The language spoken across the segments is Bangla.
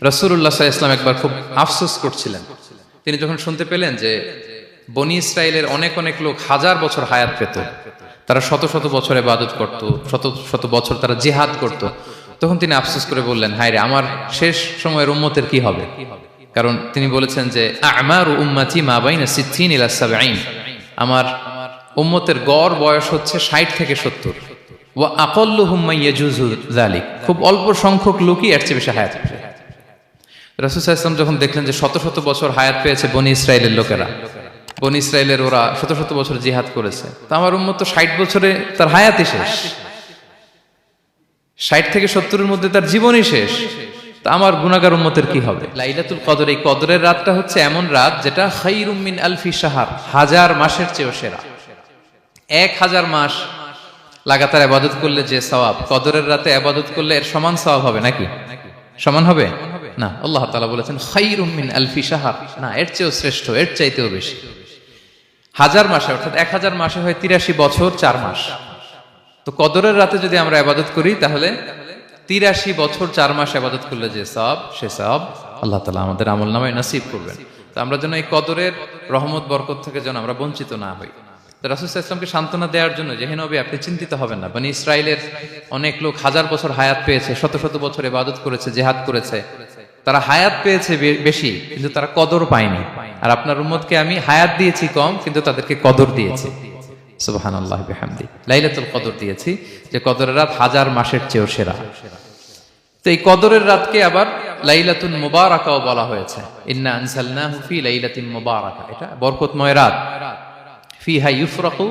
রাসূলুল্লাহ সাল্লাল্লাহু আলাইহি ওয়াসাল্লাম একবার খুব আফসোস করছিলেন। তিনি যখন শুনতে পেলেন যে বনী ইসরাইলের অনেক অনেক লোক হাজার বছর হায়াত পেত, তারা শত শত বছর ইবাদত করত, শত শত বছর তারা জিহাদ করত, তখন তিনি আফসোস করে বললেন, হায় রে, আমার শেষ সময়ের উম্মতের কি হবে? কারণ তিনি বলেছেন যে আমারু উম্মতি মা বাইনা সিত্তিন ইলা সাবঈন, আমার উম্মতের গড় বয়স হচ্ছে 60 থেকে 70। ওয়া আকাল্লুহুম মান ইয়াজুজু যালিক, খুব অল্প সংখ্যক লোকই এর চেয়ে বেশি হায়াত পাবে। রাসূল সাল্লাল্লাহু আলাইহি ওয়াসাল্লাম যখন দেখলেন যে শত শত বছর হায়াত পেয়েছে বনী ইসরাইলের লোকেরা, বনী ইসরাইলের ওরা শত শত বছর জিহাদ করেছে, তো আমার উম্মত তো 60 বছরে তার হায়াতই শেষ, 60 থেকে 70-এর মধ্যে তার জীবনই শেষ, তা আমার গুনাহগার উম্মতের কি হবে? লাইলাতুল কদর, এই কদরের রাতটা হচ্ছে এমন রাত যেটা খায়রুম মিন আলফি শাহর, হাজার মাসের চেয়েও সেরা। 1000 মাস লাগাতার ইবাদত করলে যে সওয়াব, কদরের রাতে ইবাদত করলে এর সমান সওয়াব হবে নাকি? সমান হবে না। আল্লাহ তাআলা বলেছেন খায়রুম মিন আলফি শাহর, না, এর চেয়েও শ্রেষ্ঠ, এর চাইতেও বেশি। হাজার মাসে, অর্থাৎ 1000 মাসে হয় 83 বছর 4 মাস। তো কদরের রাতে যদি আমরা ইবাদত করি তাহলে 83 বছর 4 মাস ইবাদত করলে যে সওয়াব, সে সওয়াব আল্লাহ তাআলা আমাদের আমলনামায় নসিব করবেন। তো আমরা যেন এই কদরের রহমত বরকত থেকে যেন আমরা বঞ্চিত না হই। তো রাসূল সাল্লাল্লাহু আলাইহি ওয়াসাল্লামকে সান্ত্বনা দেওয়ার জন্য, যে হে নবী, আপনি চিন্তিত হবেন না, বনী ইসরাইলের অনেক লোক হাজার বছর হায়াত পেয়েছে, শত শত বছর ইবাদত করেছে, জিহাদ করেছে, তারা হায়াত পেয়েছে বেশি কিন্তু তারা কদর পায়নি। আর আপনার উম্মতকে আমি হায়াত দিয়েছি কম, কিন্তু তাদেরকে কদর দিয়েছি। সুবহানাল্লাহ বিহামদি, লাইলাতুল কদর দিয়েছি, যে কদরের রাত হাজার মাসের চেয়েও সেরা। তো এই কদরের রাতকে আবার লাইলাতুল মুবারাকাও বলা হয়েছে। ইন্না আনজালনাহু ফি লাইলাতিন মুবারাকা, এটা বরকতময় রাত। ফিহা ইউফরাকু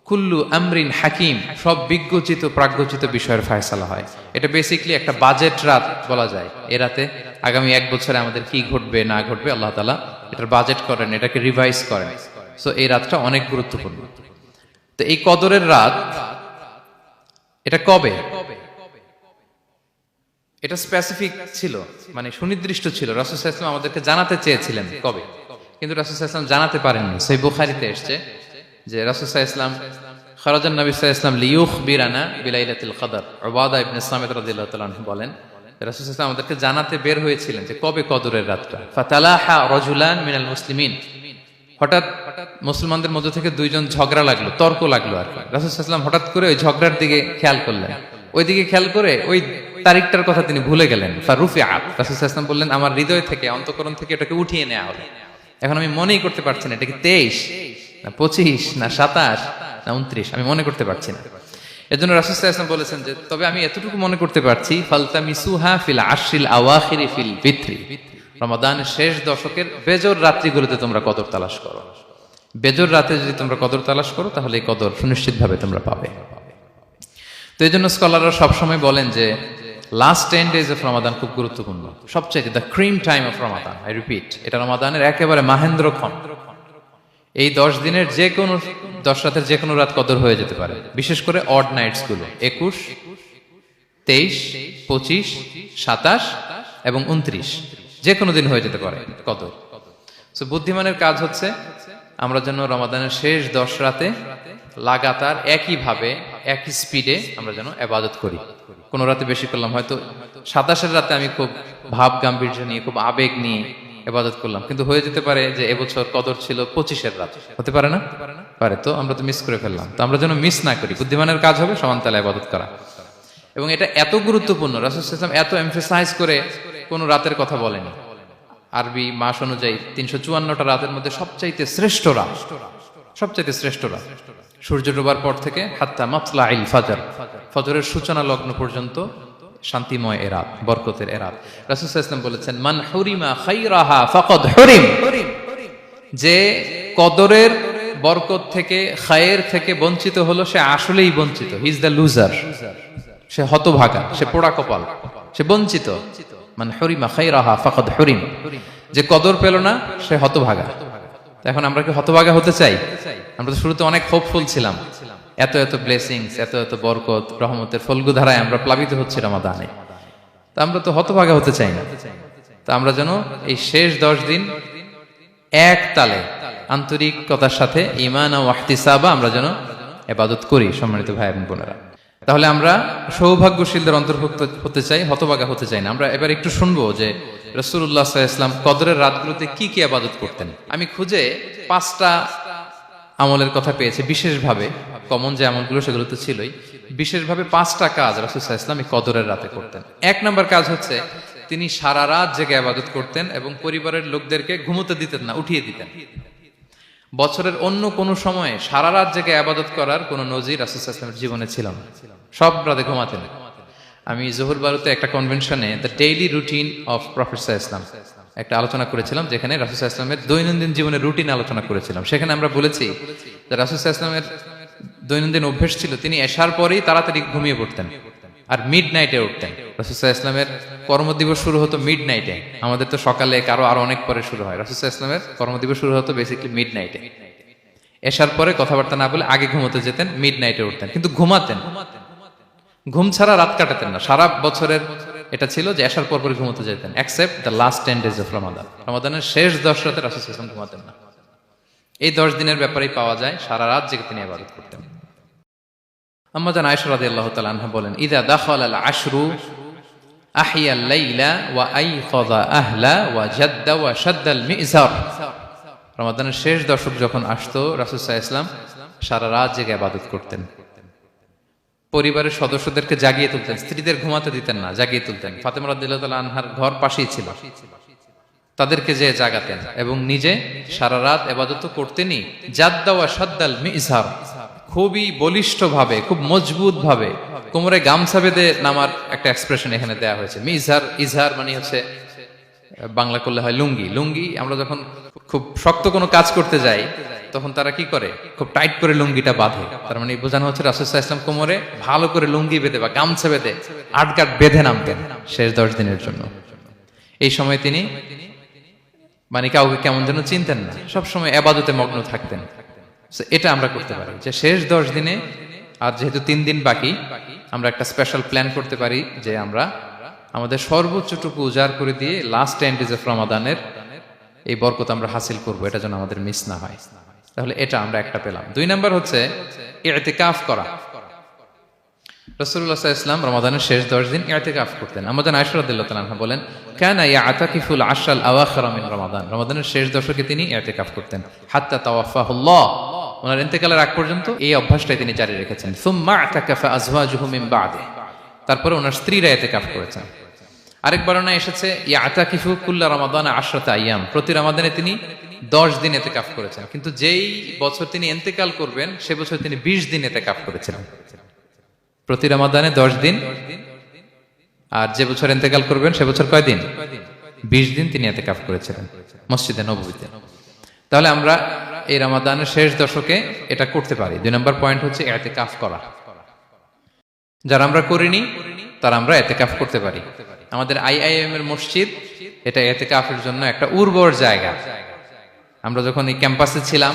কুল্লু আমরিন হাকিম, সব বিজ্ঞচিত প্রাজ্ঞচিত বিষয়ের ফয়সালা হয়। এটা বেসিক্যালি একটা বাজেট রাত বলা যায়। এ রাতে আগামী 1 বছরে আমাদের কি ঘটবে না ঘটবে আল্লাহ তাআলা এটার বাজেট করেন, এটাকে রিভাইজ করেন। সো এই রাতটা অনেক গুরুত্বপূর্ণ। তো এই কদরের রাত, এটা কবে? এটা স্পেসিফিক ছিল, মানে সুনির্দিষ্ট ছিল। রাসূল সাল্লাল্লাহু আলাইহি ওয়াসাল্লাম আমাদেরকে জানাতে চেয়েছিলেন কবে, কিন্তু রাসূল সাল্লাল্লাহু আলাইহি ওয়াসাল্লাম জানাতে পারেননি। সহিহ বুখারীতে এসেছে যে রাসূল সাল্লাল্লাহু আলাইহি ওয়াসাল্লাম খারাজান নবী সাল্লাল্লাহু আলাইহি ওয়াসাল্লাম লিয়ুখবিরানা বিলাইলাতিল কদর। উবাদা ইবনে সামিত রাদিয়াল্লাহু তাআলা আনহু বলেন, রাসূল সাল্লাল্লাহু আলাইহি ওয়াসাল্লাম আমাদেরকে জানাতে বের হয়েছিলেন যে কবে কদরের রাতটা। ফাতালাহা রাজুলান মিনাল মুসলিমিন, হঠাৎ মুসলমানদের মধ্য থেকে দুইজন ঝগড়া লাগলো, তর্ক লাগলো আর কি। রাসূল সাল্লাল্লাহু আলাইহি ওয়াসাল্লাম হঠাৎ করে ওই ঝগড়ার দিকে খেয়াল করলেন, ওই দিকে খেয়াল করে ওই তারিখটার কথা তিনি ভুলে গেলেন। ফারুফিআত, রাসূল সাল্লাল্লাহু আলাইহি ওয়াসাল্লাম বললেন, আমার হৃদয় থেকে, অন্তঃকরণ থেকে এটাকে উঠিয়ে নেওয়া হবে। এখন আমি মনেই করতে পারছি না এটা কি 23 না 25 না 27 না 29, আমি মনে করতে পারছি না। এজন্য রাসূল সাল্লাল্লাহু আলাইহি ওয়াসাল্লাম বলেছেন যে তবে আমি এতটুকু মনে করতে পারছি, ফালতামিসুহা ফিল আশরিল আওয়াখিরি ফিল বিত্রি, রমাদানের শেষ দশকের বেজর রাত্রিগুলোতে তোমরা কদর তালাশ করো। বেজর রাতে যদি তোমরা কদর তালাশ করো তাহলে এই কদর সুনিশ্চিতভাবে তোমরা পাবে। তো এই জন্য স্কলাররা সবসময় বলেন যে লাস্ট 10 days অফ রমাদান খুব গুরুত্বপূর্ণ, সবচেয়ে the cream time of Ramadan. I repeat, এটা রমাদানের একেবারে মাহেন্দ্রক্ষণ। এই 10 দিনের যে কোনো 10 রাতের যে কোনো রাত কদর হয়ে যেতে পারে, বিশেষ করে অড নাইটস গুলো 21, 23, 25, 27 এবং 29, যে কোনো দিন হয়ে যেতে পারে কদর। সো বুদ্ধিমানের কাজ হচ্ছে আমরা যেন রমাদানের শেষ 10 রাতে লাগাতার একইভাবে একই স্পিডে আমরা যেন ইবাদত করি। কোন রাতে বেশি করলাম, হয়তো 27-এর রাতে আমি খুব ভাব গাম্ভীর্য নিয়ে, খুব আবেগ নিয়ে ইবাদত করলাম, কিন্তু হয়ে যেতে পারে যে এবছর কদর ছিল 25-এর রাত, হতে পারে না? পারে। তো আমরা তো মিস করে ফেললাম। তো আমরা যেন মিস না করি। বুদ্ধিমানের কাজ হবে সমান তালে ইবাদত করা। এবং এটা এত গুরুত্বপূর্ণ, রাসূল সাল্লাল্লাহু আলাইহি ওয়াসাল্লাম এত এমফাসাইজ করে কোন রাতের কথা বলেনি। আরবি মাস অনুযায়ী 354টা রাতের মধ্যে সবচাইতে শ্রেষ্ঠ রাত, সবচাইতে শ্রেষ্ঠ রাত সূর্য ডোবার পর থেকে হাত্তা মাতলাইল ফাজর, ফজরের সূচনা লগ্ন পর্যন্ত শান্তিময় এ রাত, বরকতের এ রাত। রাসূল সাল্লাল্লাহু আলাইহি ওয়াসাল্লাম বলেছেন, মান হুরিমা খায়রাহা ফাকাদ হুরিম, যে কদরের বরকত থেকে, খায়ের থেকে বঞ্চিত হলো, সে আসলেই বঞ্চিত। হি ইজ দ্য লুজার, সে হতভাগা, সে পোড়া কপাল, সে বঞ্চিত। মান হুরিমা খায়রাহা ফাকাদ হুরিম, যে কদর পেল না সে হতভাগা। এখন আমরা কি হতভাগা হতে চাই? আমরা তো শুরুতে অনেক হোপফুল ছিলাম, এত এত ব্লেসিংস, এত এত বরকত, রহমতের ফলগুধারায় আমরা প্লাবিত হচ্ছি রমাদানে। তা আমরা তো হতভাগা হতে চাই না। তা আমরা যেন এই শেষ 10 দিন এক তালে আন্তরিকতার সাথে ঈমান ও ইহতিসাবা আমরা যেন ইবাদত করি। সম্মানিত ভাই এবং বোনেরা, তাহলে আমরা সৌভাগ্যশীলদের অন্তর্ভুক্ত হতে চাই, হতভাগা হতে চাই না। আমরা এবার একটু শুনবো যে রাসূলুল্লাহ সাল্লাল্লাহু আলাইহি ওয়াসাল্লাম কদরের রাতগুলোতে কি কি ইবাদত করতেন। আমি খুঁজে 5টা আমলের কথা পেয়েছি বিশেষভাবে, কমন যে আমলগুলো সেগুলো তো ছিলই, বিশেষভাবে 5টা কাজ রাসূল সাল্লাল্লাহু আলাইহি ওয়াসাল্লাম এই কদরের রাতে করতেন। 1 নম্বর কাজ হচ্ছে তিনি সারা রাত জেগে ইবাদত করতেন এবং পরিবারের লোকদেরকে ঘুমোতে দিতেন না, উঠিয়ে দিতেন। বছরের অন্য কোনো সময়ে সারা রাত জেগে ইবাদত করার কোনো নজির রাসূল সাল্লাল্লাহু আলাইহি ওয়াসাল্লামের জীবনে ছিল না। সব রাতে ঘুমাতেন। আমি জোহর বারুতে একটা কনভেনশনে the daily routine of prophet সাল্লাল্লাহু আলাইহি ওয়াসাল্লাম একটা আলোচনা করেছিলাম, যেখানে রাসূল সাল্লাল্লাহু আলাইহি ওয়াসাল্লামের দৈনন্দিন জীবনের রুটিন আলোচনা করেছিলাম। সেখানে আমরা বলেছি যে রাসূল সাল্লাল্লাহু আলাইহি ওয়াসাল্লামের দৈনন্দিন অভ্যাস ছিল তিনি এশার পরেই তাড়াতাড়ি ঘুমিয়ে পড়তেন আর মিড নাইটে উঠতেন। রাসূল সাল্লাল্লাহু আলাইহি ওয়াসাল্লামের কর্মদিবস শুরু হতো মিড নাইটে। আমাদের তো সকালে কারো আরো অনেক পরে শুরু হয়, রাসূল সাল্লাল্লাহু আলাইহি ওয়াসাল্লামের কর্মদিবস শুরু হতো বেসিক্যালি মিড নাইটে। এশার পরে কথাবার্তা না বলে আগে ঘুমোতে যেতেন, মিড নাইটে উঠতেন, কিন্তু ঘুমাতেন। ঘুম ছাড়া রাত কাটাতেন না। সারা বছরের এটা ছিল যে এশার পর পরে ঘুমোতে যেতেন, except the last 10 days of Ramadan. রমাদানের শেষ 10 রাতে রাসূল সাল্লাল্লাহু আলাইহি ওয়াসাল্লাম ঘুমাতেন না। এই 10 দিনের ব্যাপারেই পাওয়া যায় সারা রাত জেগে তিনি ইবাদত করতেন। আম্মা জান আয়েশা রাদিয়াল্লাহু তাআলা আনহা বলেন, ইযা দাখালাল আশরু আহিয়াল লাইলা ওয়া আইকাযা আহলা ওয়া জাদ্দা ওয়া শাদ্দাল মিজার। রমাদানের শেষ দশক যখন আসতো রাসূল সাল্লাল্লাহু আলাইহি ওয়াসাল্লাম সারা রাত জেগে ইবাদত করতেন। পরিবারের সদস্যদেরকে জাগিয়ে তুলতেন, স্ত্রীদের ঘুমাতে দিতেন না, জাগিয়ে তুলতেন। ফাতেমা রাদিয়াল্লাহু তাআলা আনহার ঘর পাশেই ছিল, তাদেরকে যে জাগাতেন এবং নিজে সারা রাত ইবাদত করতেনই। জাদ্দা ওয়া শাদ্দাল মিজার, খুবই বলিষ্ঠ ভাবে, খুব মজবুত ভাবে কোমরে গামছা বেঁধে নামার একটা এক্সপ্রেশন এখানে দেয়া হয়েছে। মিজার, ইজহার মানে হচ্ছে বাংলা করলে হয় লুঙ্গি। লুঙ্গি আমরা যখন খুব শক্ত কোনো কাজ করতে যাই তখন তারা কি করে, খুব টাইট করে লুঙ্গিটা বাঁধে। তার মানে বোঝানো হচ্ছে রাসূল সাল্লাল্লাহু আলাইহি ওয়াসাল্লাম কোমরে ভালো করে লুঙ্গি বেঁধে বা গামছা বেঁধে আটকাট বেঁধে নামতেন শেষ 10 দিনের জন্য। এই সময় তিনি মানে কাউকে কেমন যেন চিনতেন না, সবসময় ইবাদতে মগ্ন থাকতেন। এটা আমরা করতে পারি যে শেষ 10 দিনে, আর যেহেতু 3 দিন বাকি, আমরা একটা স্পেশাল প্ল্যান করতে পারি যে আমরা আমাদের সর্বোচ্চটুকু উজাড় করে দিয়ে লাস্ট 10 days অফ রমাদানের এই বরকত আমরা হাসিল করব, এটা যেন আমাদের মিস না হয়। তাহলে এটা আমরা একটা পেলাম। 2 নাম্বার হচ্ছে ইতিকাফ করা। রাসূলুল্লাহ সাল্লাল্লাহু আলাইহি ওয়াসাল্লাম রমাদানের শেষ 10 দিন ইতিকাফ করতেন। আমাদের আয়েশা রাদিয়াল্লাহু তাআলা আনহা বলেন, কানা ইয়াতাকিফুল আশরাল আওয়াখির মিন রমাদান। রমাদানের শেষ দশকে তিনি ইতিকাফ করতেন। হাত্তা তাওয়াফাহুল্লাহ, ওনার ইন্তেকালের আগ পর্যন্ত এই অভ্যাসটাই তিনি জারি রেখেছেন। সুম্মা আতাকাফা আজওয়াজুহু মিন বা'দি, তারপরে ওনার স্ত্রীরা ইতিকাফ করেছেন। আরেক বর্ণনায় এসেছে ইয়াতাকিফু কুল্লা রমাদান 10 আইয়াম, প্রতি রমাদানে তিনি 10 দিন ইতিকাফ করেছেন। কিন্তু যেই বছর তিনি ইন্তেকাল করবেন সে বছর তিনি 20 দিন ইতিকাফ করেছিলেন। প্রতি রমাদানে 10 দিন, আর যে বছর ইন্তেকাল করবেন সে বছর কয় দিন? 20 দিন তিনি ইতিকাফ করেছিলেন মসজিদে নববীতে। তাহলে আমরা এই রমাদানের শেষ দশকে এটা করতে পারি। 2 নম্বর পয়েন্ট হচ্ছে ইতিকাফ করা। যারা আমরা করিনি তারা আমরা ইতিকাফ করতে পারি। আমাদের আইআইএম এর মসজিদ এটা ইতিকাফের জন্য একটা উর্বর জায়গা। আমরা যখন এই ক্যাম্পাসে ছিলাম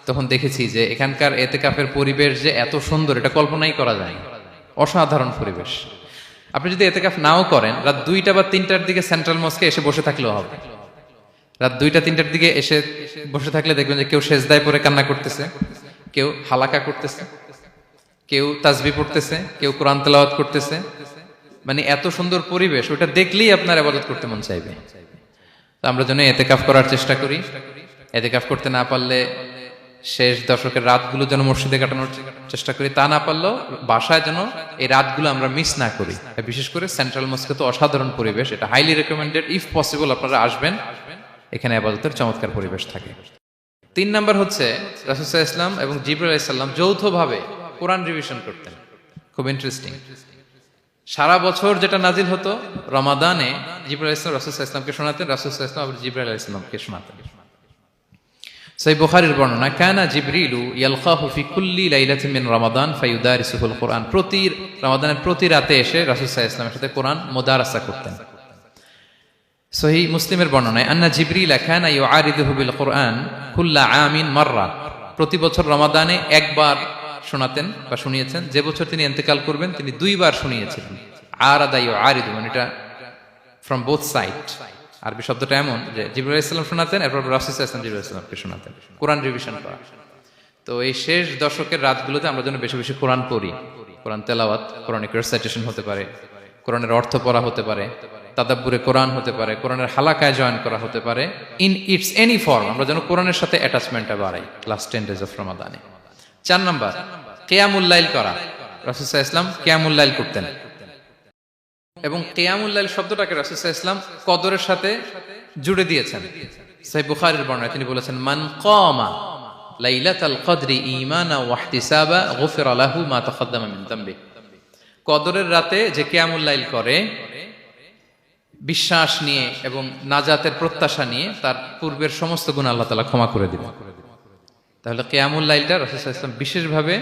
তখন দেখেছি যে এখানকার ইতিকাফের পরিবেশ যে এত সুন্দর, এটা কল্পনাই করা যায় না। অসাধারণ পরিবেশ। আপনি যদি ইতিকাফ নাও করেন, রাত 2টা বা 3টার দিকে সেন্ট্রাল মস্কে এসে বসে থাকলেও হবে। রাত 2টা 3টার দিকে এসে বসে থাকলে দেখবেন যে কেউ সেজদায় পড়ে কান্না করতেছে, কেউ হালাকা করতেছে, কেউ তাসবিহ পড়তেছে, কেউ কোরআন তেলাওয়াত করতেছে। মানে এত সুন্দর পরিবেশ, ওটা দেখলেই আপনার ইবাদত করতে মন চাইবে। তো আমরা যেন ইতিকাফ করার চেষ্টা করি। ইতিকাফ করতে না পারলে শেষ দশকের রাতগুলো যেন মসজিদে কাটানোর চেষ্টা করি, তা না পারলেও বাসায় যেন এই রাতগুলো আমরা মিস না করি। বিশেষ করে সেন্ট্রাল মস্কে তো অসাধারণ পরিবেশ, এটা হাইলি রেকমেন্ডেড। ইফ পসিবল আপনারা আসবেন, এখানে ইবাদতের চমৎকার পরিবেশ থাকে। 3 নাম্বার হচ্ছে রাসূল সাল্লাল্লাহু আলাইহি ওয়াসাল্লাম এবং জিবরাইল আলাইহিস সালাম যৌথভাবে কোরআন রিভিশন করতেন। খুব ইন্টারেস্টিং। সারা বছর যেটা নাজিল হতো, রমাদানে জিবরাইল আলাইহিস সালাম রাসূল সাল্লাল্লাহু আলাইহি ওয়াসাল্লামকে শোনাতেন, রাসূল সাল্লাল্লাহু আলাইহি ওয়াসাল্লাম আবার জিবরাইল আলাইহিস সালামকে শোনাতেন। সহিহ বুখারীর বর্ণনা, কানা জিবরিলু ইয়ালকাহু ফি কুল্লি লাইলাতিন মিন রমাদান ফায়ুদারিসুহুল কুরআন। প্রতি রমাদানের প্রতি রাতে এসে রাসূল সাল্লাল্লাহু আলাইহি ওয়াসাল্লামের সাথে কোরআন মুদারাসা করতেন। সহিহ মুসলিমের বর্ণনায়, আন্না জিবরিল কানা ইউআরিদুহু বিল কুরআন কুল্লা আমিন মাররা। প্রতি বছর রমাদানে একবার শোনাতেন বা শুনিয়েছেন, যে বছর তিনি ইন্তেকাল করবেন তিনি 2 বার শুনিয়েছিলেন। আরাদা ইউআরিদু মানে এটা ফ্রম বোথ সাইড। আরবি শব্দটা এমন যে জিবরাইল আলাইহিস সালাম শোনাতেন, এরপর রাসূল সাল্লাল্লাহু আলাইহি ওয়াসাল্লাম জিবরাইল আলাইহিস সালামকে শোনাতেন। কোরআন রিভিশন করা। তো এই শেষ দশকের রাতগুলোতে আমরা যেন বেশি বেশি কোরআন পড়ি, কোরআন তেলাওয়াত, কোরআনিক রেসাইটেশন হতে পারে, কোরআনের অর্থ পড়া হতে পারে, তাদাব্বুরে কোরআন হতে পারে, কোরআনের হালাকায় জয়েন করা হতে পারে, ইন ইটস এনি ফর্ম। আমরা যেন কোরআনের সাথে অ্যাটাচমেন্টটা বাড়াই লাস্ট 10 days অফ রমাদানে। 4 নাম্বার, কিয়ামুল লাইল করা। রাসূল সাল্লাল্লাহু আলাইহি ওয়াসাল্লাম কিয়ামুল লাইল করতেন, এবং কিয়ামুল লাইল শব্দটাকে রাসূল সাল্লাল্লাহু আলাইহি ওয়াসাল্লাম কদরের সাথে জুড়ে দিয়েছেন। সহিহ বুখারীর বর্ণনায় তিনি বলেছেন, মান কামা লাইলাতাল কদরি ঈমানা ওয়া ইহতিসাবা গুফিরা লাহু মা তাকাদ্দামা মিন যামবি। কদরের রাতে যে কিয়ামুল লাইল করে বিশ্বাস নিয়ে এবং নাজাতের প্রত্যাশা নিয়ে, তার পূর্বের সমস্ত গুনাহ আল্লাহ তাআলা ক্ষমা করে দিবেন। তাহলে কিয়ামুল লাইলটা রাসূল সাল্লাল্লাহু আলাইহি ওয়াসাল্লাম বিশেষভাবে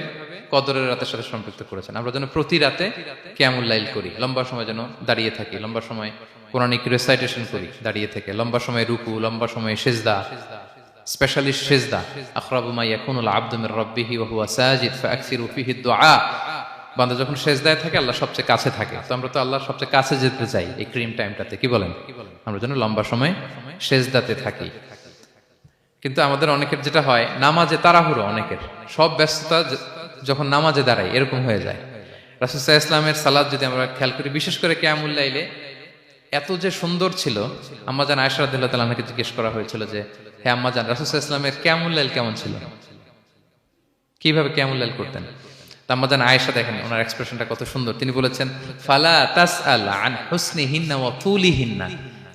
কদরের রাতের সাথে সম্পৃক্ত করেছেন। আমরা যেন প্রতি রাতে কিয়ামুল লাইল করি, লম্বা সময় যেন দাঁড়িয়ে থাকি, লম্বা সময় কোরআনিক রেসাইটেশন করি দাঁড়িয়ে থেকে, লম্বা সময় রুকু, লম্বা সময় সিজদা, স্পেশালি সিজদা। আখরাবু মা ইয়াকুনুল আবদু মির রাব্বিহি ওয়া হুয়া সাজিদ ফাআকসিরু ফিহি দুআ। বান্দা যখন সিজদায় থাকে আল্লাহ সবচেয়ে কাছে থাকে, তো আমরা তো আল্লাহর সবচেয়ে কাছে যেতে চাই এই ক্রিম টাইমটাতে, কি বলেন? আমরা যেন লম্বা সময় সিজদাতে থাকি। কিন্তু আমাদের অনেকের যেটা হয়, নামাজে তাড়াহুড়ো, অনেকের সব ব্যস্ততা যখন নামাজে দাঁড়াই এরকম হয়ে যায়। রাসূল সাল্লাল্লাহু আলাইহি ওয়াসাল্লামের সালাত যদি আমরা খেয়াল করি, বিশেষ করে কিয়ামুল লাইলে এত যে সুন্দর ছিল। আম্মাজান আয়েশা রাদিয়াল্লাহু তাআলা আনহাকে জিজ্ঞেস করা হয়েছিল যে, হে আম্মাজান, রাসূল সাল্লাল্লাহু আলাইহি ওয়াসাল্লামের কিয়ামুল লাইল কেমন ছিল, কিভাবে কিয়ামুল লাইল করতেন? আম্মাজান আয়েশা, দেখেন ওনার এক্সপ্রেশনটা কত সুন্দর। তিনি বলেছেন, ফালা তাসআল আন হুসনিহিন্না ওয়া তুলিহিন্না।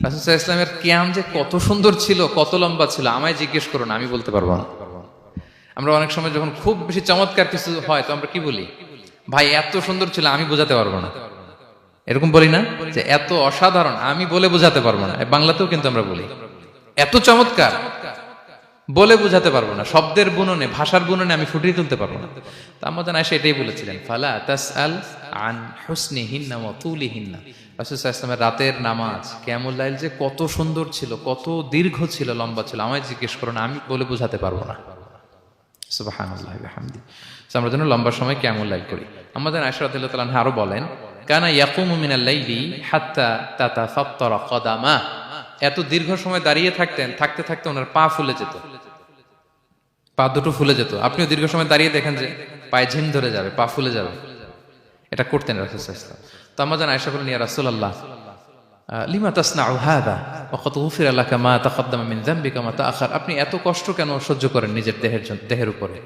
রাসূল সাল্লাল্লাহু আলাইহি ওয়াসাল্লামের কিয়াম যে কত সুন্দর ছিল, কত লম্বা ছিল, আমায় জিজ্ঞেস করো না, আমি বলতে পারবো না। আমরা অনেক সময় যখন খুব বেশি চমৎকার কিছু হয়, তো আমরা কি বলি, ভাই এত সুন্দর ছিল, আমি বোঝাতে পারবো না। এরকম বলি না যে এত অসাধারণ, আমি বলে বোঝাতে পারবো না? বাংলাতেও কিন্তু আমরা বলি এত চমৎকার, বলে বোঝাতে পারবো না, শব্দের বুননে, ভাষার বুননে আমি ফুটিয়ে তুলতে পারবো না। তো আম্মাজান আয়েশা এটাই বলেছিলেন, ফালা তাসআল আন হুসনিহিন্না ওয়া তুলিহিন্না। রাসূল সাল্লাল্লাহু আলাইহি ওয়াসাল্লামের রাতের নামাজ কিয়ামুল লাইল যে কত সুন্দর ছিল, কত দীর্ঘ ছিল, লম্বা ছিল, আমায় জিজ্ঞেস করো না, আমি বলে বোঝাতে পারবো না। সুবহানাল্লাহি ওয়া বিহামদিহি। আমরা যেন লম্বা সময় কিয়ামুল লাইল করি। আম্মাজান আয়েশা রাদিয়াল্লাহু তাআলা আনহা আরো বলেন, কানা ইয়াকুমু মিনাল লাইলি হাত্তা তাতাফাত্তারা কদামা। এত দীর্ঘ সময় দাঁড়িয়ে থাকতেন, থাকতে থাকতে ওনার পা ফুলে যেত, পা দুটো ফুলে যেত। আপনিও দীর্ঘ সময় দাঁড়িয়ে দেখেন যে পায়ে ঝিম ধরে যাবে, পা ফুলে যাবে, এটা করতেন রাসূল সাল্লাল্লাহু আলাইহি ওয়াসাল্লাম। তো আম্মাজান আয়েশা বলেন, ইয়া রাসূলুল্লাহ লিমা তাসনাউ হাযা ওয়া ক্বাদ গুফিরা লাকা মা তাকাদ্দামা মিন যামবিকা মা তাআখার। আপনি এত কষ্ট কেন সহ্য করেন নিজের দেহের উপরে?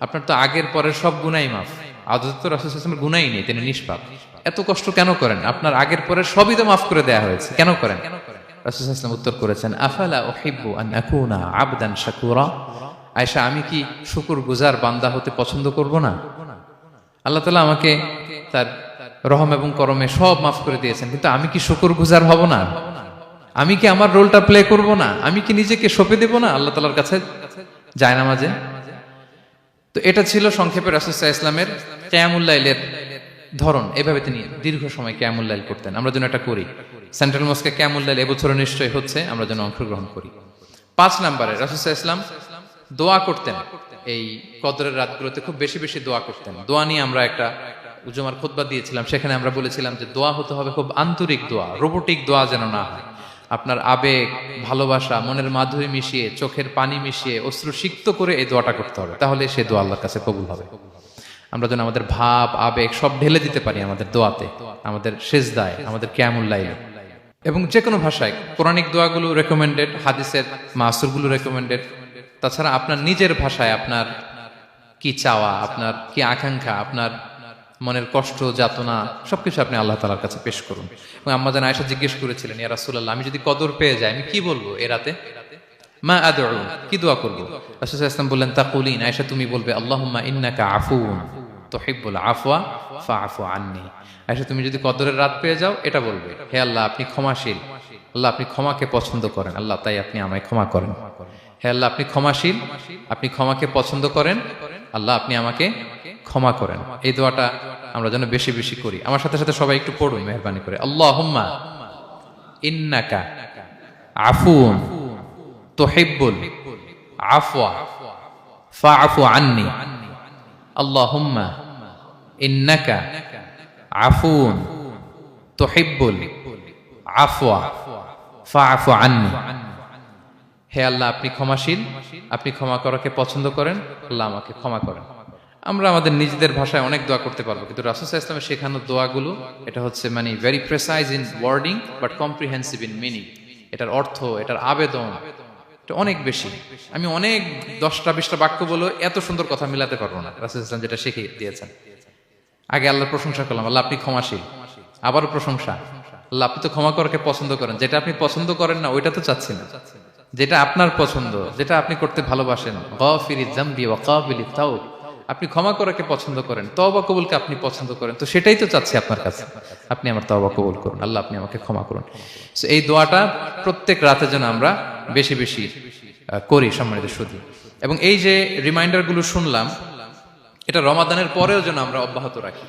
আপনার তো আগের পরের সব গুনাহ মাফ। আদতে তো রাসূল সাল্লাল্লাহু আলাইহি ওয়াসাল্লামের গুনাহই নেই, তিনি নিষ্পাপ। এত কষ্ট কেন করেন? আপনার আগের পরের সবই তো মাফ করে দেয়া হয়েছে, কেন করেন? রাসূল সাল্লাল্লাহু আলাইহি ওয়াসাল্লাম উত্তর করেছেন, আফালা উহিব্বু আন আকুনা আবদান শাকুরা। আয়েশা, আমি কি শুকরগুজার বান্দা হতে পছন্দ করব না? আল্লাহ তাআলা আমাকে তার রহম এবং করমে সব মাফ করে দিয়েছেন, কিন্তু আমি কি শুকরগুজার হব না? আমি কি আমার রোলটা প্লে করব না? আমি কি নিজেকে সঁপে দেব না আল্লাহ তাআলার কাছে জায়নামাজে? তো এটা ছিল সংক্ষেপে রাসূল সাল্লাল্লাহু আলাইহি ওয়াসাল্লামের কিয়ামুল লাইলের ধরন। এভাবে তিনি দীর্ঘ সময় কিয়ামুল লাইল করতেন। আমরা যেন এটা করি। সেন্ট্রাল মস্কে কিয়ামুল লাইল এবছর নিশ্চয়ই হচ্ছে, আমরা যেন অংশগ্রহণ করি। 5 নম্বরে রাসূল সাল্লাল্লাহু আলাইহি ওয়াসাল্লাম দোয়া করতেন। এই কদরের রাতগুলোতে খুব বেশি বেশি দোয়া করতেন। দোয়া নিয়ে আমরা একটা জুমার খুতবা দিয়েছিলাম, সেখানে আমরা বলেছিলাম যে দোয়া হতে হবে খুব আন্তরিক দোয়া, রোবোটিক দোয়া যেন না হয়। আপনার আবেগ, ভালোবাসা, মনের মাধুরী মিশিয়ে, চোখের পানি মিশিয়ে, অশ্রু সিক্ত করে এই দোয়াটা করতে হবে, তাহলে সে দোয়া আল্লাহর কাছে কবুল হবে। আমরা যেন আমাদের ভাব, আবেগ সব ঢেলে দিতে পারি আমাদের দোয়াতে, আমাদের সিজদায়, আমাদের কিয়ামুল লাইলে। এবং যে কোনো ভাষায় কোরআনিক দোয়াগুলো রেকমেন্ডেড, হাদিসের মাসুরগুলো রেকমেন্ডেড। তাছাড়া আপনার নিজের ভাষায় আপনার কি চাওয়া, আপনার কি আকাঙ্ক্ষা, আপনার মনের কষ্ট, যাতনা সবকিছু আপনি আল্লাহ তাআলার কাছে পেশ করুন। এবং আম্মাজান আয়েশা জিজ্ঞেস করেছিলেন, ইয়া রাসূলুল্লাহ, আমি যদি কদর পেয়ে যাই আমি কি বলবো এ রাতে? মা আদউ, কি দোয়া করব? রাসূল সাল্লাল্লাহু আলাইহি ওয়াসাল্লাম বললেন, তাকুলিন, আয়েশা তুমি বলবে, আল্লাহুম্মা ইন্নাকা আফুউন তুহিব্বুল আফওয়া ফাআফু আন্নী। আয়েশা তুমি যদি কদরের রাত পেয়ে যাও এটা বলবে, হে আল্লাহ আপনি ক্ষমাশীল, আল্লাহ আপনি ক্ষমাকে পছন্দ করেন, আল্লাহ তাই আপনি আমায় ক্ষমা করেন। হে আল্লাহ আপনি ক্ষমাশীল, আপনি ক্ষমাকে পছন্দ করেন, আল্লাহ আপনি আমাকে ক্ষমা করেন। এই দোয়াটা আমরা যেন বেশি বেশি করি। আমার সাথে সাথে সবাই একটু পড়ুন মেহেরবানি করে, আল্লাহুম্মা ইন্নাকা আফুউন তুহিব্বুল আফওয়া ফাআফু আন্নী। আল্লাহুম্মা ইন্নাকা আফুউন তুহিব্বুল আফওয়া ফাআফু আন্নী। হে আল্লাহ আপনি ক্ষমাশীল, আপনি ক্ষমা করাকে পছন্দ করেন, আল্লাহ আমাকে ক্ষমা করেন। আমরা আমাদের নিজেদের ভাষায় অনেক দোয়া করতে পারবো, কিন্তু রাসূল সাল্লাল্লাহু আলাইহি ওয়াসাল্লামের শেখানো দোয়াগুলো এটা হচ্ছে মানে very precise in wording but comprehensive in meaning. এটার অর্থ, এটার আবেদন এটা অনেক বেশি। আমি অনেক 10টা-20টা বাক্য বলে এত সুন্দর কথা মিলাতে পারবো না। রাসূল সাল্লাল্লাহু আলাইহি ওয়াসাল্লাম যেটা শিখিয়ে দিয়েছেন, আগে আল্লাহর প্রশংসা করলাম, আল্লাহ আপনি ক্ষমাশীল, আবারও প্রশংসা, আল্লাহ আপনি তো ক্ষমা করাকে পছন্দ করেন। যেটা আপনি পছন্দ করেন না ওইটা তো চাচ্ছি না, যেটা আপনার পছন্দ, যেটা আপনি করতে ভালোবাসেন, গাফিরিয যামবি ওয়া কাবিলিত তাওব, আপনি ক্ষমা করাকে পছন্দ করেন, তওবা কবুলকে আপনি পছন্দ করেন, তো সেটাই তো চাচ্ছি আপনার কাছে, আপনি আমার তওবা কবুল করুন, আল্লাহ আপনি আমাকে ক্ষমা করুন। সো এই দোয়াটা প্রত্যেক রাতে যেন আমরা বেশি বেশি করি সম্মানিত সুধী। এবং এই যে রিমাইন্ডার গুলো শুনলাম, এটা রমাদানের পরেও যেন আমরা অব্যাহত রাখি।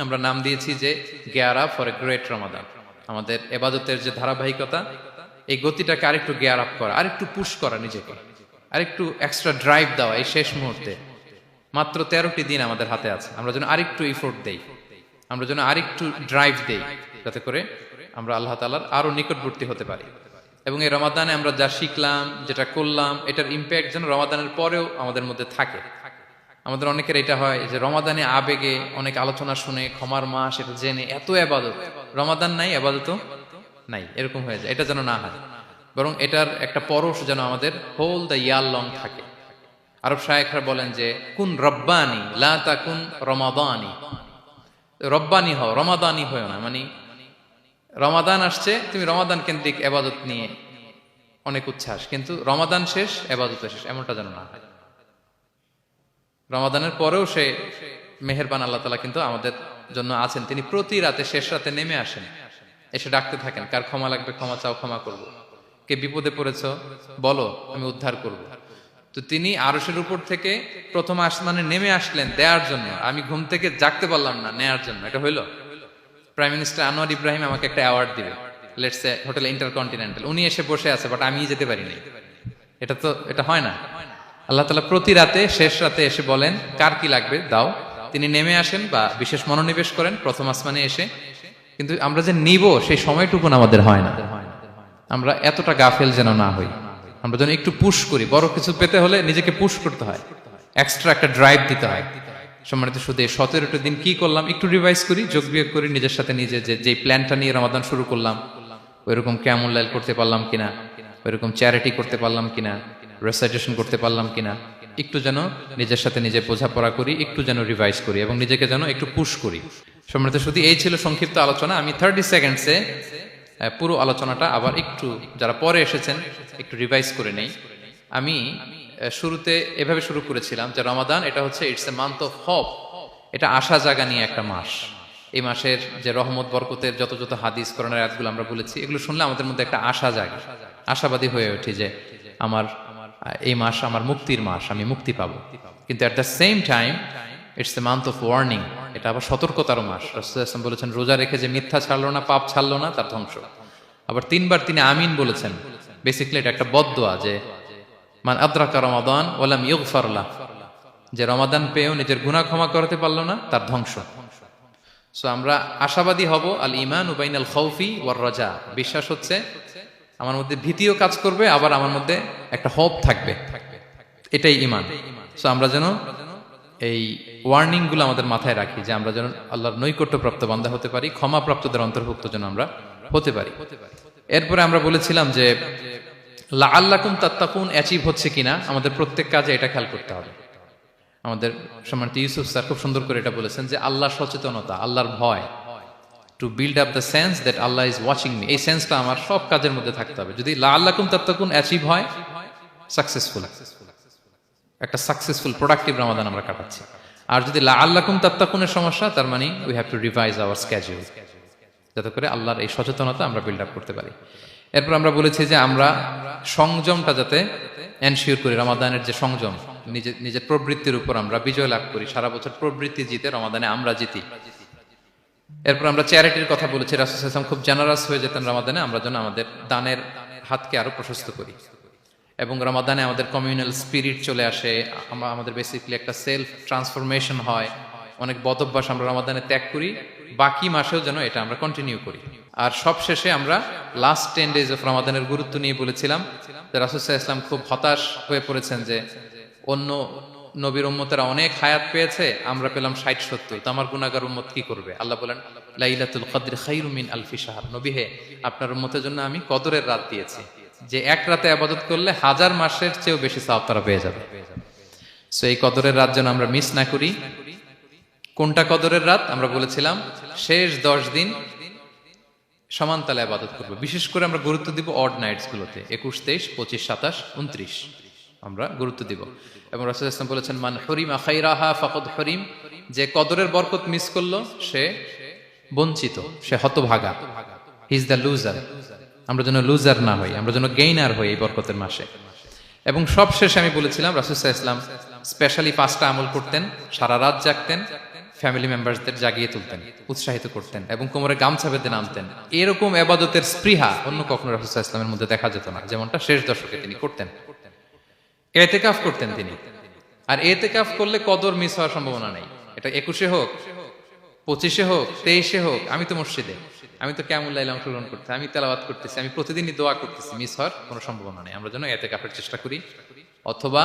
আমরা নাম দিয়েছি যে gear up for a great Ramadan. আমাদের এবাদতের যে ধারাবাহিকতা, এই গতিটাকে আরেকটু গিয়ার আপ করা, আরেকটু পুশ করা নিজেকে, আরেকটু এক্সট্রা ড্রাইভ দেওয়া। এই শেষ মুহূর্তে মাত্র 13টি দিন আমাদের হাতে আছে, আমরা যেন আরেকটু এফোর্ট দেই, আমরা যেন আরেকটু ড্রাইভ দেই, যাতে করে আমরা আল্লাহ তাআলার আরো নিকটবর্তী হতে পারি। এবং এই রমাদানে আমরা যা শিখলাম, যেটা করলাম, এটার ইম্প্যাক্ট যেন রমাদানের পরেও আমাদের মধ্যে থাকে। আমাদের অনেকের এটা হয় যে রমাদানে আবেগে অনেক আলোচনা শুনে, ক্ষমার মাস এটা জেনে এত এবাদত, রমাদান নাই এবাদতও নাই, এরকম হয়ে যায়। এটা যেন না হয়, বরং এটার একটা পরশ যেন আমাদের হোল দ্য ইয়ার লং থাকে। আরব শায়েখরা বলেন যে কুন রব্বানি লা তাকুন রমাদানি, রব্বানি হও, রমাদানি হও না। মানে রমাদান আসছে, তুমি রমাদান কেন্দ্রিক এবাদত নিয়ে অনেক উচ্ছ্বাস, কিন্তু রমাদান শেষ এবাদত শেষ, এমনটা যেন না হয়। রমাদানের পরেও সে মেহেরবান আল্লাহ তাআলা কিন্তু আমাদের জন্য আছেন। তিনি প্রতি রাতে শেষ রাতে নেমে আসেন, এসে ডাকতে থাকেন, কার ক্ষমা লাগবে ক্ষমা চাও, ক্ষমা করব। কে বিপদে পড়েছো বলো, আমি উদ্ধার করব। তো তিনি আরশের উপর থেকে প্রথম আসমানে নেমে আসলেন দেওয়ার জন্য। আমি ঘুম থেকে জাগতে পারলাম না, নেয়ার জন্য। এটা হইলো প্রাইম মিনিস্টার আনোয়ার ইব্রাহিম আমাকে একটা অ্যাওয়ার্ড দিবে, লেটস সে হোটেল ইন্টারকন্টিনেন্টাল, উনি এসে বসে আছে, বাট আমি যেতে পারিনি। এটা হয় না। আল্লাহ তাআলা প্রতি রাতে শেষ রাতে এসে বলেন কার কি লাগবে দাও, তিনি নেমে আসেন বা বিশেষ মনোনিবেশ করেন প্রথম আসমানে এসে। কিন্তু আমরা যে নিব সেই সময়টুকু আমাদের হয় না। আমরা এতটা গাফেল যেন না হই, আমরা যেন একটু পুশ করি। বড় কিছু পেতে হলে নিজেকে পুশ করতে হয়, এক্সট্রা একটা ড্রাইভ দিতে হয়। সম্মানিত শুধু 17টা দিন কি করলাম একটু রিভাইজ করি, যোগ বিয়োগ করি নিজের সাথে নিজে, যে প্ল্যানটা নিয়ে রমাদান শুরু করলাম ওইরকম কিয়ামুল লাইল করতে পারলাম কিনা, ওইরকম চ্যারিটি করতে পারলাম কিনা, রেসাইটেশন করতে পারলাম কিনা, একটু যেন নিজের সাথে নিজে বোঝাপড়া করি, একটু যেন রিভাইজ করি এবং নিজেকে যেন একটু পুশ করি। সম্মানিত শুধু এই ছিল সংক্ষিপ্ত আলোচনা। আমি 30 সেকেন্ডসে পুরো আলোচনাটা আবার একটু যারা পরে এসেছেন একটু রিভাইজ করে নেই। আমি শুরুতে এভাবে শুরু করেছিলাম যে রমাদান এটা হচ্ছে it's a month of hope, এটা আশা জাগা নিয়ে একটা মাস। এই মাসের যে রহমত বরকতের যত যত হাদিস কোরআনের আয়াতগুলো আমরা বলেছি, এগুলো শুনলে আমাদের মধ্যে একটা আশা জাগে, আশাবাদী হয়ে ওঠে যে আমার এই মাস আমার মুক্তির মাস, আমি মুক্তি পাবো। কিন্তু at the same time it's a month of warning, এটা আবার সতর্কতারও মাস। রাসূলুল্লাহ সাল্লাল্লাহু আলাইহি ওয়াসাল্লাম বলেছেন রোজা রেখে যে মিথ্যা ছাড়লো না, পাপ ছাড়লো না, তার ধ্বংস। আবার 3বার তিনি আমিন বলেছেন। বেসিক্যালি এটা একটা বদদোয়া যে মান আদরাকা রমাদান ওয়া লাম ইগফার লাহ, যে রমাদান পেয়েও নিজের গুনাহ ক্ষমা করতে পারলো না, তার ধ্বংস। সো আমরা আশাবাদী হব। আল ঈমানু বাইনাল খাউফি ওয়ার রাজা, বিশ্বাস হচ্ছে আমার মধ্যে ভীতিও কাজ করবে, আবার আমার মধ্যে একটা হোপ থাকবে, এটাই ঈমান। সো আমরা যেন এই ওয়ার্নিং গুলো আমাদের মাথায় রাখি, যে আমরা যেন আল্লাহর নৈকট্যপ্রাপ্ত বান্দা হতে পারি, ক্ষমাপ্রাপ্তদের অন্তর্ভুক্ত যেন আমরা হতে পারি। এরপরে আমরা বলেছিলাম যে লাআল্লাকুম তাত্তাকুন অ্যাচিভ হচ্ছে কিনা আমাদের প্রত্যেক কাজে এটা খেয়াল করতে হবে। আমাদের সম্মানিত ইউসুফ স্যার খুব সুন্দর করে এটা বলেছেন যে আল্লাহর সচেতনতা, আল্লাহর ভয়, to build up the sense that Allah is watching me, এই সেন্সটা আমার সব কাজের মধ্যে থাকতে হবে। যদি লাআল্লাকুম তাত্তাকুন অ্যাচিভ হয়, সাকসেসফুল, একটা সাকসেসফুল প্রোডাক্টিভ রমাদান আমরা কাটাচ্ছি। আর যদি লাআল্লাকুম তাত্তাকুনের সমস্যা, তার মানে we have to revise hour schedule, যাতে করে আল্লাহর এই সচেতনতা আমরা বিল্ড আপ করতে পারি। এরপর আমরা বলেছি যে আমরা সংযমটা যাতে এনশিওর করি, রমাদানের যে সংযম, নিজের প্রবৃত্তির উপর আমরা বিজয় লাভ করি। সারা বছর প্রবৃত্তি জিতে, রমাদানে আমরা জিতি। এরপর আমরা চ্যারিটির কথা বলেছি। রাসূল সাল্লাল্লাহু আলাইহি ওয়াসাল্লাম খুব জেনারাস হয়ে যেতেন রমাদানে, আমরা যেন আমাদের দানের হাতকে আরো প্রশস্ত করি। এবং রমাদানে আমাদের কমিউনাল স্পিরিট চলে আসে, আমাদের বেসিক্যালি একটা সেলফ ট্রান্সফরমেশন হয়, অনেক বদ অভ্যাস আমরা রমাদানে ত্যাগ করি, বাকি মাসেও যেন এটা আমরা কন্টিনিউ করি। আর সবশেষে আমরা লাস্ট 10 days অফ রমাদানের গুরুত্ব নিয়ে বলেছিলাম যে রাসূল সাল্লাল্লাহু আলাইহি ওয়াসাল্লাম খুব হতাশ হয়ে পড়েছেন যে অন্য নবীর উম্মতেরা অনেক হায়াত পেয়েছে, আমরা পেলাম 60-70, তো আমার গুনাহগার উম্মত কি করবে? আল্লাহ বলেন লাইলাতুল কদর খায়রুম মিন আলফি শাহর। নবী হে, আপনার উম্মতের জন্য আমি কদরের রাত দিয়েছি, যে এক রাতে ইবাদত করলে 1000 মাসের চেয়েও বেশি সওয়াব তারা পেয়ে যাবে। সো এই কদরের রাত যেন আমরা মিস না করি। কোনটা কদরের রাত? আমরা বলেছিলাম শেষ 10 দিন সমান তালে ইবাদত করব। বিশেষ করে আমরা গুরুত্ব দিব অড নাইটস গুলোতে, 21, 23, 25, 27, 29 আমরা গুরুত্ব দিব। এবং রাসূল সাল্লাল্লাহু আলাইহি ওয়াসাল্লাম বলেছেন মান হুরিমা খায়রাহা ফাকাদ হুরিম, যে কদরের বরকত মিস করলো সে বঞ্চিত, সে হতভাগা, হি ইজ দ্য লুজার। আমরা যেন লুজার না হই, আমরা যেন গেইনার হই এই বরকতের মাসে। এবং সবশেষে আমি বলেছিলাম রাসূল সাল্লাল্লাহু আলাইহি ওয়াসাল্লাম স্পেশালি 5টা আমল করতেন, সারা রাত জাগতেন, ফ্যামিলি মেম্বারদের জাগিয়ে তুলতেন, উৎসাহিত করতেন এবং কোমরে গামছা বেঁধে নামতেন। এরকম ইবাদতের স্পৃহা অন্য কখনো রাসূল সাল্লাল্লাহু আলাইহি ওয়াসাল্লামের মধ্যে দেখা যেত না, যেমনটা শেষ দশকে তিনি করতেন। ইতিকাফ করতেন তিনি, আর ইতিকাফ করলে কদর মিস হওয়ার সম্ভাবনা নেই। এটা 21-এ হোক, 25-এ হোক, 23-এ হোক, আমি তো মসজিদে, আমি তো কিয়ামুল লাইলে অংশগ্রহণ করতেছি, আমি তেলাওয়াত করতেছি, আমি প্রতিদিনই দোয়া করতেছি, মিস হওয়ার কোনো সম্ভাবনা নেই। আমরা যেন ইতিকাফের চেষ্টা করি, অথবা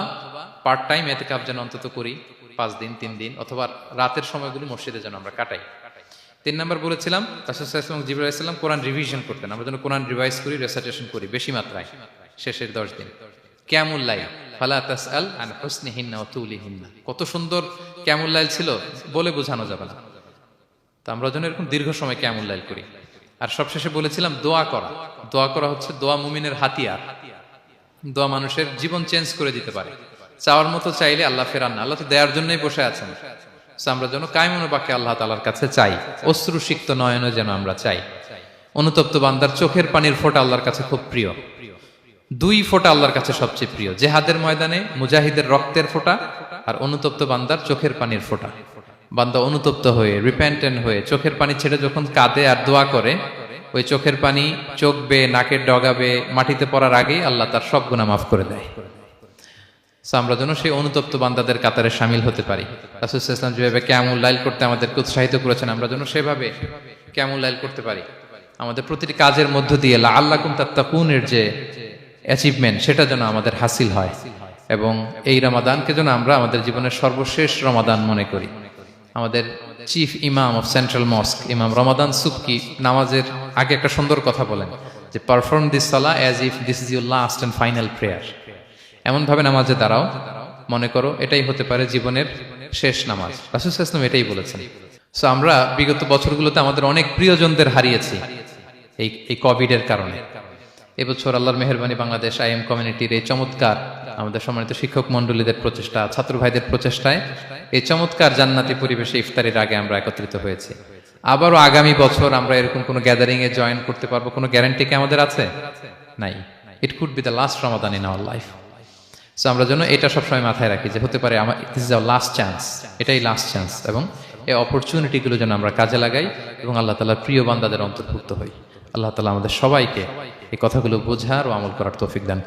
পার্ট টাইম ইতিকাফ যেন অন্তত করি, 5 দিন 3 দিন, অথবা রাতের সময়গুলো মসজিদে যেন আমরা কাটাই। 3 নাম্বার বলেছিলাম রাসূল সাল্লাল্লাহু আলাইহি ওয়াসাল্লাম জিবরাইল আলাইহিস সালাম কোরআন রিভিশন করতেন, আমরা যেন কোরআন রিভাইজ করি, রেসাইটেশন করি বেশি মাত্রায় শেষের 10 দিন। কিয়ামুল লাইল ফালা তাসআল আন হুসনিহিন্না ওয়া তুলিহিন্না, কত সুন্দর কিয়ামুল লাইল ছিল বলে বোঝানো যাবে না। তো আমরা যেন এরকম দীর্ঘ সময় কিয়ামুল লাইল করি। আর সবশেষে বলেছিলাম দোয়া করা। দোয়া করা হচ্ছে দোয়া মুমিনের হাতিয়ার। দোয়া মানুষের জীবন চেঞ্জ করে দিতে পারে। চাওয়ার মতো চাইলে আল্লাহ ফেরান না, আল্লাহ তো দেওয়ার জন্যই বসে আছেন। আমরা যেন কায়মুন বাকে আল্লাহ তাআলার কাছে চাই, অশ্রুসিক্ত নয়নে যেন আমরা চাই। অনুতপ্ত বান্দার চোখের পানির ফোঁটা আল্লাহর কাছে খুব প্রিয়। 2 ফোঁটা আল্লাহর কাছে সবচেয়ে প্রিয়, জেহাদের ময়দানে মুজাহিদের রক্তের ফোঁটা আর অনুতপ্ত বান্দার চোখের পানির ফোঁটা। বান্দা অনুতপ্ত হয়ে, রিপেন্টেন্ট হয়ে চোখের পানি ছেড়ে যখন কাঁদে আর দোয়া করে, ওই চোখের পানি চোখ বেয়ে, নাকের ডগাবে, মাটিতে পড়ার আগেই আল্লাহ তার সব গুনাহ মাফ করে দেয়। আমরা যেন সেই অনুতপ্ত বান্দাদের কাতারে শামিল হতে পারি। রাসূল সাল্লাল্লাহু আলাইহি ওয়াসাল্লাম যেভাবে কিয়ামুল লাইল করতে আমাদেরকে উৎসাহিত করেছেন, আমরা যেন সেভাবে কিয়ামুল লাইল করতে পারি। আমাদের প্রতিটি কাজের মধ্য দিয়ে লাআল্লাকুম তাত্তাকুনের যে অ্যাচিভমেন্ট, সেটা যেন আমাদের হাসিল হয়। এবং এই রমাদানকে যেন আমরা আমাদের জীবনের সর্বশেষ রমাদান মনে করি। আমাদের চিফ ইমাম অফ সেন্ট্রাল মস্ক ইমাম রমাদান সুবকি নামাজের আগে একটা সুন্দর কথা বলেন, যে পারফর্ম দিস সালাহ as if this is your last and final prayer. এমন ভাবে নামাজে দাঁড়াও, মনে করো এটাই হতে পারে জীবনের শেষ নামাজ। রাসূল সাল্লাল্লাহু আলাইহি ওয়াসাল্লাম এটাই বলেছেন। সো আমরা বিগত বছরগুলোতে আমাদের অনেক প্রিয়জনদের হারিয়েছি এই কোভিড এর কারণে। এবছর আল্লাহর মেহেরবানি বাংলাদেশ আইএম কমিউনিটির এই চমৎকার, আমাদের সম্মানিত শিক্ষক মন্ডলীদের প্রচেষ্টা, ছাত্র ভাইদের প্রচেষ্টায় এই চমৎকার জান্নাতি পরিবেশে ইফতারের আগে আমরা একত্রিত হয়েছি। আবারও আগামী বছর আমরা এরকম কোনো গ্যাদারিং এ জয়েন করতে পারবো, কোনো গ্যারান্টি কি আমাদের আছে? নাই। It could be the last Ramadan in our life. So আমরা যেন এটা সবসময় মাথায় রাখি যে হতে পারে আমার this is our last chance, এটাই লাস্ট চান্স। এবং এই অপরচুনিটিগুলো যেন আমরা কাজে লাগাই এবং আল্লাহ তাআলার প্রিয় বান্দাদের অন্তর্ভুক্ত হই। আল্লাহ তাআলা আমাদের সবাইকে এই কথাগুলো বোঝার ও আমল করার তৌফিক দান করুন।